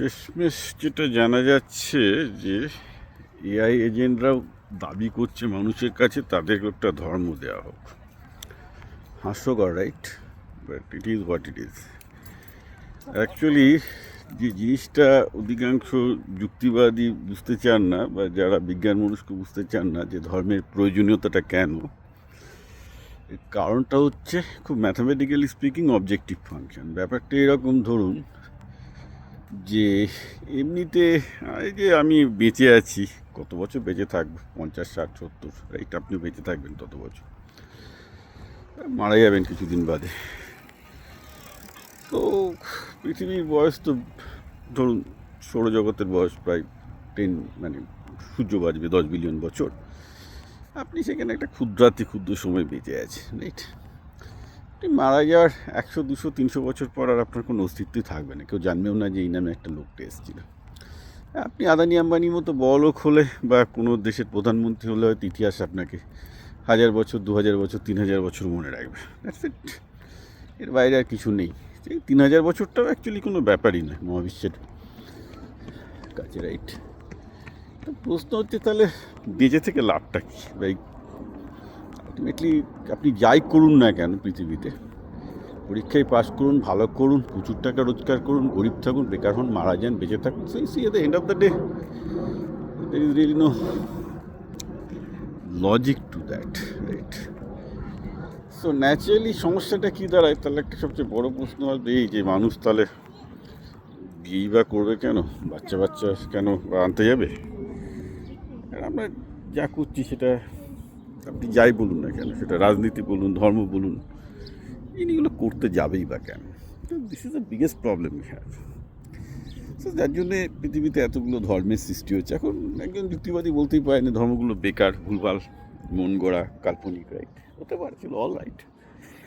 শেষমেশ যেটা জানা যাচ্ছে যে এআই এজেন্টরাও দাবি করছে মানুষের কাছে তাদের একটা ধর্ম দেওয়া হোক। হাস্যকর, right? But it is what it is. Actually যে জিনিসটা অধিকাংশ যুক্তিবাদী বুঝতে চান না, বা যারা বিজ্ঞান মনস্ক বুঝতে চান না যে ধর্মের প্রয়োজনীয়তাটা কেন, এর কারণটা হচ্ছে খুব ম্যাথামেটিক্যালি স্পিকিং অবজেক্টিভ ফাংশন। ব্যাপারটা এরকম, ধরুন যে এমনিতে এই যে আমি বেঁচে আছি, কত বছর বেঁচে থাকবো, 50, 60, 70, রাইট? আপনি বেঁচে থাকবেন তত বছর, মারা যাবেন কিছুদিন বাদে। তো পৃথিবীর বয়স তো ধরুন সৌরজগতের বয়স প্রায় 10, মানে সূর্য বাজবে 10 বিলিয়ন বছর। আপনি সেখানে একটা ক্ষুদ্রাতি ক্ষুদ্র সময় বেঁচে আছে, রাইট? আপনি মারা যাওয়ার 100, 200, 300 বছর পর আর আপনার কোনো অস্তিত্বই থাকবে না, কেউ জানবেও না যে এই নামে একটা লোকটা এসেছিল। আপনি আদানি আম্বানির মতো বড়লোক হলে বা কোনো দেশের প্রধানমন্ত্রী হলে হয়তো ইতিহাস আপনাকে 1000 বছর, 2000 বছর, 3000 বছর মনে রাখবে, দ্যাটস ইট। এর বাইরে আর কিছু নেই। এই 3000 বছরটাও অ্যাকচুয়ালি কোনো ব্যাপারই নয় মহাবিশ্বের কাছে, রাইট? তো প্রশ্ন হচ্ছে তাহলে বেঁচে থেকে লাভটা কী? ভাই আলটিমেটলি আপনি যাই করুন না কেন পৃথিবীতে, পরীক্ষায় পাস করুন, ভালো করুন, প্রচুর টাকা রোজগার করুন, গরিব থাকুন, বেকার হন, মারা যান, বেঁচে থাকুন, সেই see at the end of the day there is really no logic to that, right? So naturally সমস্যাটা কী দাঁড়ায়, তাহলে একটা সবচেয়ে বড় প্রশ্ন হবে এই যে মানুষ তাহলে বিয়েই বা করবে কেন, বাচ্চা কেন বা আনতে যাবে? আর আমরা যা করছি সেটা আপনি যাই বলুন না কেন, সেটা রাজনীতি বলুন, ধর্ম বলুন, এগুলো করতে যাবেই বা কেন? This is the biggest problem we have. So যার জন্যে পৃথিবীতে এতগুলো ধর্মের সৃষ্টি হচ্ছে। এখন একজন যুক্তিবাদী বলতেই পারে না ধর্মগুলো বেকার, ভুলভাল, মন গড়া, কাল্পনিক, রাইট? হতে পারছিল, অল রাইট।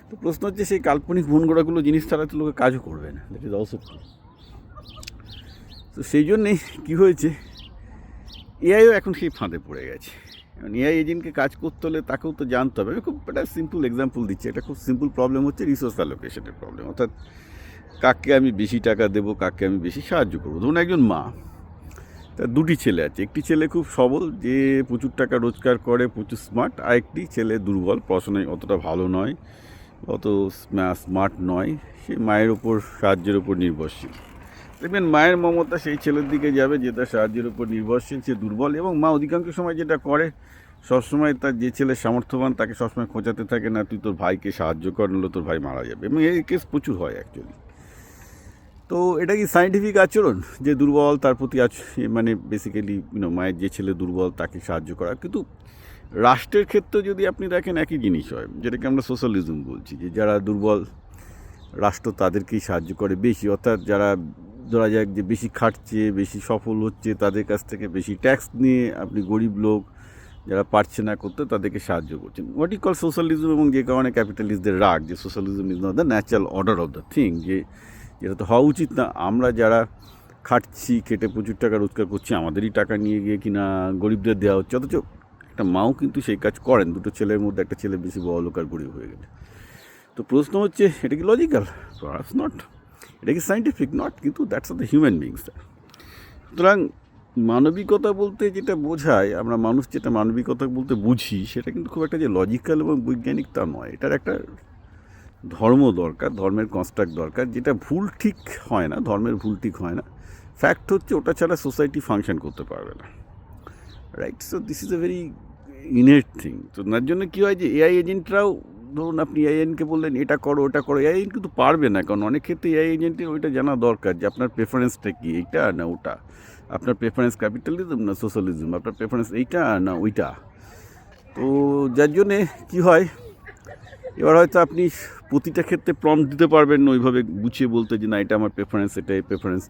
তো প্রশ্ন হচ্ছে সেই কাল্পনিক মন গড়াগুলো জিনিস ছাড়া তো লোকে কাজও করবে না, দ্যাট ইজ অলসো ট্রু। তো সেই জন্যেই কী হয়েছে, এআইও এখন সেই ফাঁদে পড়ে গেছে। এখন এআই এজেন্টকে কাজ করতে হলে তাকেও তো জানতে হবে। আমি খুব একটা সিম্পল এক্সাম্পল দিচ্ছি। একটা খুব সিম্পল প্রবলেম হচ্ছে রিসোর্স অ্যালোকেশনের প্রবলেম, অর্থাৎ কাকে আমি বেশি টাকা দেবো, কাকে আমি বেশি সাহায্য করবো। ধরুন একজন মা, তার দুটি ছেলে আছে। একটি ছেলে খুব সবল, যে প্রচুর টাকা রোজগার করে, প্রচুর স্মার্ট, আর একটি ছেলে দুর্বল, পড়াশোনায় অতটা ভালো নয়, অত স্মার্ট নয়, সে মায়ের ওপর, সাহায্যের ওপর নির্ভরশীল। দেখবেন মায়ের মমতা সেই ছেলের দিকে যাবে যে তার সাহায্যের উপর নির্ভরশীল, সে দুর্বল। এবং মা অধিকাংশ সময় যেটা করে, সবসময় তার যে ছেলে সামর্থ্যবান তাকে সবসময় খোঁচাতে থাকে, না তুই তোর ভাইকে সাহায্য কর, নাহলে তোর ভাই মারা যাবে। এবং এই কেস প্রচুর হয় অ্যাকচুয়ালি। তো এটা কি সায়েন্টিফিক আচরণ যে দুর্বল তার প্রতি মানে বেসিক্যালি মায়ের যে ছেলে দুর্বল তাকে সাহায্য করা? কিন্তু রাষ্ট্রের ক্ষেত্রে যদি আপনি দেখেন একই জিনিস হয়, যেটাকে আমরা সোশ্যালিজম বলছি, যে যারা দুর্বল রাষ্ট্র তাদেরকেই সাহায্য করে বেশি। অর্থাৎ যারা ধরা যাক যে বেশি খাটছে, বেশি সফল হচ্ছে, তাদের কাছ থেকে বেশি ট্যাক্স নিয়ে আপনি গরিব লোক যারা পারছে না করতে তাদেরকে সাহায্য করছেন। What E call socialism. এবং যে কারণে ক্যাপিটালিস্টদের রাগ যে socialism is not the natural order of the thing, যে যেটা তো হওয়া উচিত না। আমরা যারা খাটছি, খেটে প্রচুর টাকা রোজগার করছি, আমাদেরই টাকা নিয়ে গিয়ে কিনা গরিবদের দেওয়া হচ্ছে। অথচ একটা মাও কিন্তু সেই কাজ করেন, দুটো ছেলের মধ্যে একটা ছেলে বেশি বড়লোক আর গরিব হয়ে গেলে। তো প্রশ্ন হচ্ছে এটা কি লজিক্যাল? Perhaps not. এটা কি সায়েন্টিফিক? নট। কিন্তু that's of the human beings. সুতরাং মানবিকতা বলতে যেটা বোঝায়, আমরা মানুষ যেটা মানবিকতা বলতে বুঝি, সেটা কিন্তু খুব একটা যে লজিক্যাল এবং বৈজ্ঞানিক তা নয়। এটার একটা ধর্ম দরকার, ধর্মের কনস্ট্রাক্ট দরকার, যেটা ভুল ঠিক হয় না, ধর্মের ভুল ঠিক হয় না। ফ্যাক্ট হচ্ছে ওটা ছাড়া সোসাইটি ফাংশন করতে পারবে না, right? So this is a very innate thing. তো তার জন্য কী হয় যে এআই এজেন্টরাও, ধরুন আপনি এআই এজেন্টকে বললেন এটা করো ওটা করো, এআই এজেন্ট কিন্তু পারবে না। কারণ অনেক ক্ষেত্রে এআই এজেন্টের ওইটা জানা দরকার যে আপনার প্রেফারেন্সটা কী, এইটা না ওটা, আপনার প্রেফারেন্স ক্যাপিটালিজম না সোশ্যালিজম, আপনার প্রেফারেন্স এইটা না ওইটা। তো যার জন্যে কী হয়, এবার হয়তো আপনি প্রতিটা ক্ষেত্রে প্রম্পট দিতে পারবেন না ওইভাবে গুছিয়ে বলতে যে না এটা আমার প্রেফারেন্স, এটা এই প্রেফারেন্স।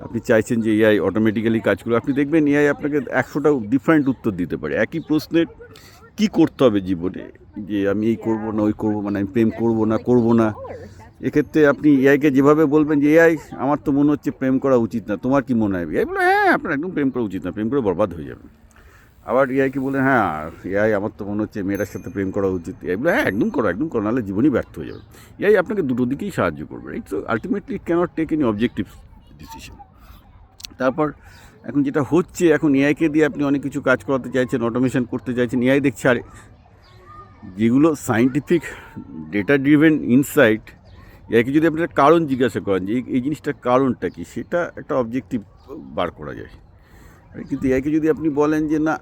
আপনি চাইছেন যে এআই অটোমেটিক্যালি কাজ করবে, আপনি দেখবেন এআই আপনাকে 100টা ডিফারেন্ট উত্তর দিতে পারে একই প্রশ্নের। কী করতে হবে জীবনে, যে আমি এই করবো না ওই করবো, মানে আমি প্রেম করবো না করবো না, এক্ষেত্রে আপনি এআইকে যেভাবে বলবেন যে এআই আমার তো মনে হচ্ছে প্রেম করা উচিত না, তোমার কি মনে হয়? এআই বলে হ্যাঁ আপনার একদম প্রেম করা উচিত না, প্রেম করে বরবাদ হয়ে যাবে। আবার এআইকে বলে হ্যাঁ এআই আমার তো মনে হচ্ছে মেয়েটার সাথে প্রেম করা উচিত, এআই বলে হ্যাঁ একদম করো, নাহলে জীবনই ব্যর্থ হয়ে যাবে। এআই আপনাকে দুটো দিকেই সাহায্য করবে, right? So ultimately cannot take any objective decision. তারপর এখন যেটা হচ্ছে, এখন এআইকে দিয়ে আপনি অনেক কিছু কাজ করাতে চাইছেন, অটোমেশন করতে চাইছেন, এআই দেখছে আরে যেগুলো সায়েন্টিফিক ডেটা ড্রিভেন ইনসাইট, এআইকে যদি আপনি একটা কারণ জিজ্ঞাসা করেন যে এই জিনিসটার কারণটা কি, সেটা একটা অবজেক্টিভ বার করা যায়। কিন্তু এআইকে যদি আপনি বলেন যে না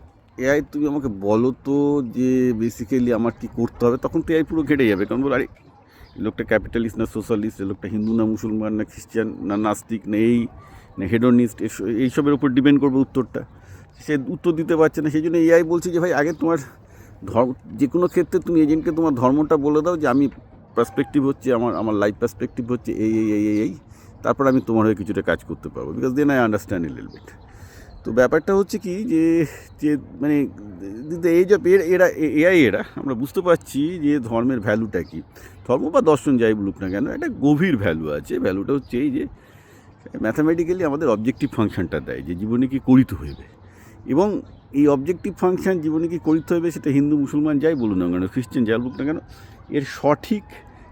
এআই তুমি আমাকে বলো তো যে বেসিক্যালি আমার কী করতে হবে, তখন তো এআই পুরো ঘেটে যাবে। কারণ বলো আরে এই লোকটা ক্যাপিটালিস্ট না সোশ্যালিস্ট, এই লোকটা হিন্দু না মুসলমান না খ্রিস্টান না নাস্তিক না এই না হেডোনিস্ট, এইসবের উপর ডিপেন্ড করবে উত্তরটা। সে উত্তর দিতে পারছে না, সেই জন্য এআই বলছে যে ভাই আগে তোমার ধর্ম, যে কোনো ক্ষেত্রে তুমি এজেন্টকে তোমার ধর্মটা বলে দাও যে আমি পার্সপেক্টিভ হচ্ছে আমার লাইফ পার্সপেক্টিভ হচ্ছে এই, তারপর আমি তোমার হয়ে কিছুটা কাজ করতে পারবো, because then I understand a little bit. তো ব্যাপারটা হচ্ছে কি যে যে মানে এই যে এরা আমরা বুঝতে পারছি যে ধর্মের ভ্যালুটা কী, ধর্ম বা দর্শন যাই বলুক না কেন একটা গভীর ভ্যালু আছে। ভ্যালুটা হচ্ছে এই যে ম্যাথামেটিক্যালি আমাদের অবজেক্টিভ ফাংশনটা দেয় যে জীবনে কী করিতে হইবে, এবং এই অবজেক্টিভ ফাংশন জীবনে কী করিতে হবে সেটা হিন্দু মুসলমান যাই বলুন না কেন, খ্রিস্টান যাই বলুক না কেন, এর সঠিক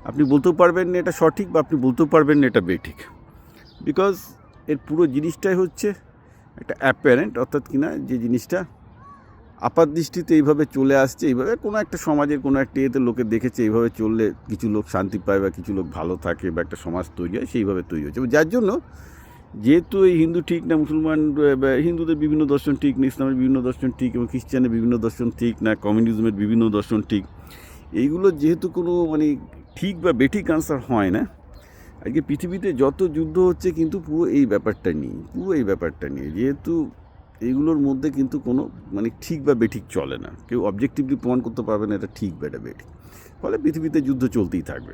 আপনি বলতেও পারবেন না এটা সঠিক, বা আপনি বলতেও পারবেন না এটা বেঠিক, বিকজ এর পুরো জিনিসটাই হচ্ছে একটা অ্যাপারেন্ট, অর্থাৎ কিনা যে জিনিসটা আপাত দৃষ্টিতে এইভাবে চলে আসছে, এইভাবে কোনো একটা সমাজের কোনো একটা এতে লোকে দেখেছে এইভাবে চললে কিছু লোক শান্তি পায় বা কিছু লোক ভালো থাকে বা একটা সমাজ তৈরি হয়, সেইভাবে তৈরি হচ্ছে। যার জন্য যেহেতু এই হিন্দু ঠিক না মুসলমান, হিন্দুদের বিভিন্ন দর্শন ঠিক না, ইসলামের বিভিন্ন দর্শন ঠিক, এবং খ্রিস্টানের বিভিন্ন দর্শন ঠিক না, কমিউনিজমের বিভিন্ন দর্শন ঠিক, এইগুলো যেহেতু কোনো মানে ঠিক বা বেঠিক আনসার হয় না, আজকে পৃথিবীতে যত যুদ্ধ হচ্ছে কিন্তু পুরো এই ব্যাপারটা নিয়ে, যেহেতু এইগুলোর মধ্যে কিন্তু কোনো মানে ঠিক বা বেঠিক চলে না, কেউ অবজেক্টিভলি প্রমাণ করতে পারবে না এটা ঠিক বা এটা বেঠিক, ফলে পৃথিবীতে যুদ্ধ চলতেই থাকবে।